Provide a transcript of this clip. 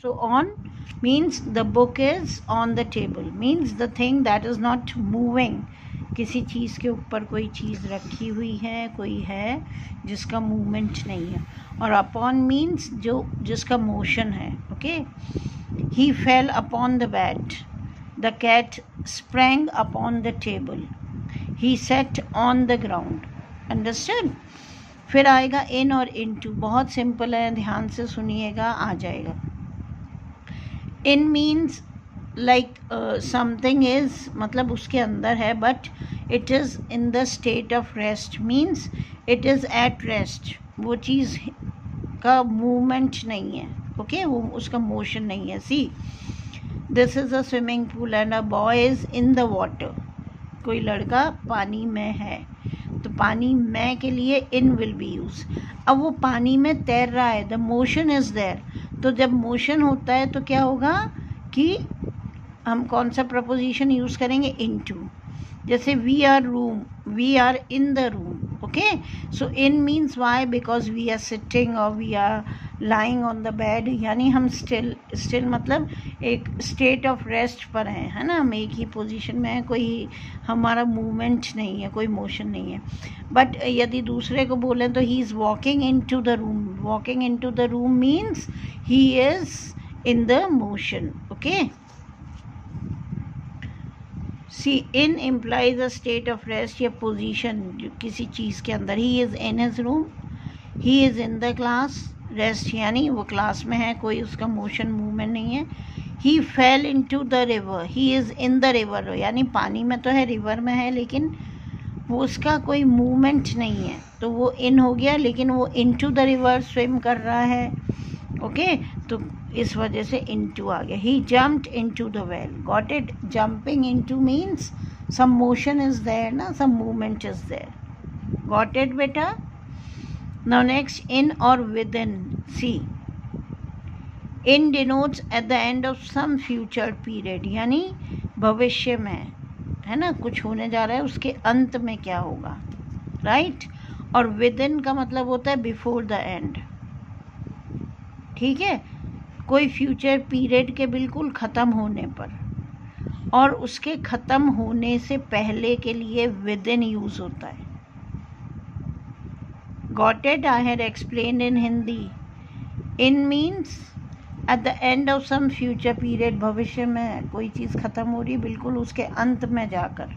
So on means the book is on the table, means the thing that is not moving. किसी चीज़ के ऊपर कोई चीज़ रखी हुई है, कोई है जिसका मूवमेंट नहीं है. और upon means जो जिसका मोशन है. Okay. He fell upon the bed. The cat sprang upon the table. He sat on the ground. Understood? फिर आएगा in और into. बहुत सिंपल है, ध्यान से सुनिएगा, आ जाएगा. In means like something is मतलब उसके अंदर है, but it is in the state of rest, means it is at rest. वो चीज़ का movement नहीं है. ओके. वो उसका मोशन नहीं है. See, this is a swimming pool and a boy is in the water. कोई लड़का पानी में है, तो पानी में के लिए in will be used. अब वो पानी में तैर रहा है, the motion is there. तो जब मोशन होता है तो क्या होगा कि हम कौन सा प्रपोजिशन यूज़ करेंगे? इनटू. जैसे we are room, we are in the room. Okay. So in means why? Because we are sitting or we are lying on the bed, यानी हम स्टिल मतलब एक स्टेट ऑफ रेस्ट पर हैं, है ना. हम एक ही पोजीशन में हैं, कोई हमारा मूवमेंट नहीं है, कोई मोशन नहीं है. बट यदि दूसरे को बोलें तो he is walking into the room. Walking into the room means he is in the motion. Okay. See in implies a state of rest या पोजीशन किसी चीज़ के अंदर. He is in his room, he is in the class. Rest यानी वो class में है, कोई उसका मोशन मूवमेंट नहीं है. He fell into the river, he is in the river, यानी पानी में तो है, रिवर में है, लेकिन वो उसका कोई मूवमेंट नहीं है, तो वो इन हो गया. लेकिन वो इन टू द रिवर स्विम कर रहा है. ओके. तो इस वजह से इनटू आ गया. He jumped into the well. Got it? Jumping into means some motion is there ना, some movement is there. Got it बेटा? नाउ नेक्स्ट, इन और with. See, in denotes at the end of some future period, यानी भविष्य में, है ना, कुछ होने जा रहा है, उसके अंत में क्या होगा. राइट. और विद इन का मतलब होता है बिफोर द एंड. ठीक है. कोई फ्यूचर पीरियड के बिल्कुल ख़त्म होने पर, और उसके ख़त्म होने से पहले के लिए विद इन यूज़ होता है. Got it? I had explain in Hindi. In means at the end of some future period, भविष्य में कोई चीज़ ख़त्म हो रही है, बिल्कुल उसके अंत में जाकर.